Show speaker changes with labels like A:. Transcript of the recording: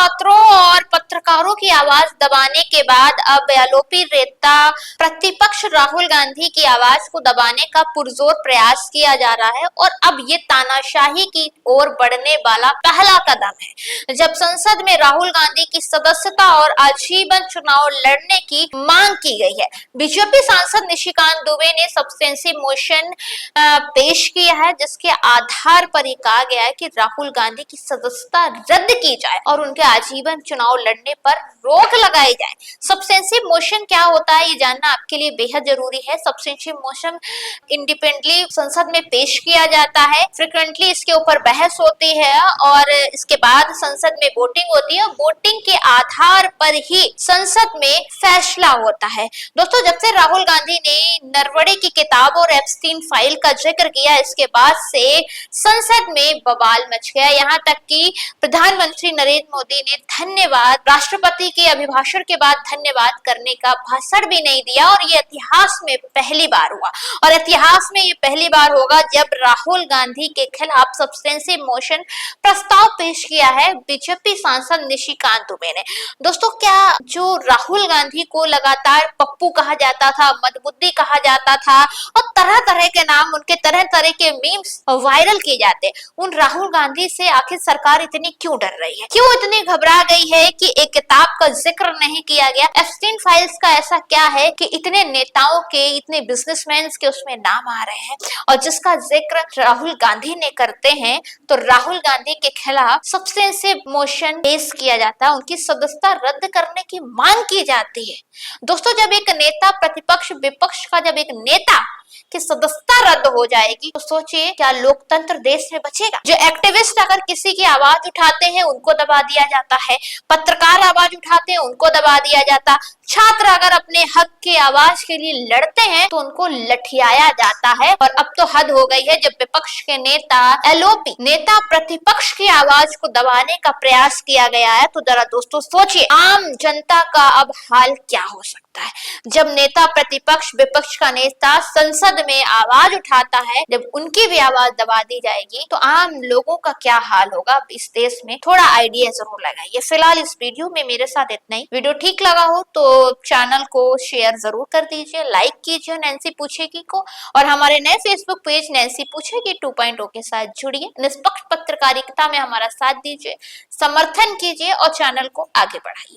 A: छात्रों और पत्रकारों की आवाज दबाने के बाद अब आरोपी नेता प्रतिपक्ष राहुल गांधी की आवाज को दबाने का पुरजोर प्रयास किया जा रहा है और अब ये तानाशाही की ओर बढ़ने वाला पहला कदम है। जब संसद में राहुल गांधी की सदस्यता और आजीवन चुनाव लड़ने की मांग की गई है, बीजेपी सांसद निशिकांत दुबे ने सब्सटेंसिव मोशन पेश किया है, जिसके आधार पर ये कहा गया है कि राहुल गांधी की सदस्यता रद्द की जाए और उनके आजीवन चुनाव लड़ने पर रोक लगाई जाए। सब्सटेंसिव मोशन क्या होता है ये जानना आपके लिए बेहद जरूरी है। सब्सटेंसिव मोशन इंडिपेंडेंटली संसद में पेश किया जाता है, फ्रिक्वेंटली इसके ऊपर बहस होती है और इसके बाद संसद में वोटिंग होती है। वोटिंग के आधार पर ही संसद में फैसला होता है। दोस्तों, जब से राहुल गांधी ने नरवणे की किताब और एप्स्टीन फाइल का जिक्र किया, इसके बाद से संसद में बवाल मच गया। यहाँ तक कि प्रधानमंत्री नरेंद्र मोदी ने धन्यवाद, राष्ट्रपति के अभिभाषण के बाद धन्यवाद करने का भाषण भी नहीं दिया और ये इतिहास में पहली बार हुआ और इतिहास में ये पहली बार होगा जब राहुल गांधी के खिलाफ सब्सटेंसिव मोशन प्रस्ताव पेश किया है बीजेपी सांसद निशिकांत दुबे ने। दोस्तों, क्या जो राहुल गांधी को लगातार पप्पू कहा जाता था, मदबुद्धी कहा जाता था और तरह तरह के नाम, उनके तरह तरह के मीम्स वायरल किए जाते, उन राहुल गांधी से आखिर सरकार इतनी क्यों डर रही है, क्यों इतनी घबरा गई है कि एक किताब का जिक्र नहीं किया गया? एप्स्टीन फाइल्स का ऐसा क्या है कि इतने नेताओं के, इतने बिजनेसमैन के उसमें नाम आ रहे हैं और जिसका जिक्र राहुल गांधी ने करते हैं तो राहुल गांधी के खिलाफ सब्सटेंसिव मोशन पेश किया जाता है, उनकी सदस्यता रद्द करने की मांग की जाती है। दोस्तों, जब एक नेता प्रतिपक्ष विपक्ष का, जब एक नेता कि सदस्यता रद्द हो जाएगी तो सोचिए क्या लोकतंत्र देश में बचेगा? जो एक्टिविस्ट अगर किसी की आवाज उठाते हैं उनको दबा दिया जाता है, पत्रकार आवाज उठाते हैं उनको दबा दिया जाता, छात्र अगर अपने हक की आवाज के लिए लड़ते हैं तो उनको लठियाया जाता है। और अब तो हद हो गई है जब विपक्ष के नेता एलओपी नेता प्रतिपक्ष की आवाज को दबाने का प्रयास किया गया है। तो जरा दोस्तों सोचिए आम जनता का अब हाल क्या हो सकता है जब नेता प्रतिपक्ष, विपक्ष का नेता संसद में आवाज उठाता है, जब उनकी भी आवाज दबा दी जाएगी तो आम लोगों का क्या हाल होगा इस देश में, थोड़ा आइडिया जरूर लगाइए। फिलहाल इस वीडियो में मेरे साथ इतना ही। वीडियो ठीक लगा हो तो चैनल को शेयर जरूर कर दीजिए, लाइक कीजिए नैन्सी पूछेगी को, और हमारे नए फेसबुक पेज नैन्सी पूछेगी 2.0 के साथ जुड़िए। निष्पक्ष पत्रकारिता में हमारा साथ दीजिए, समर्थन कीजिए और चैनल को आगे बढ़ाइए।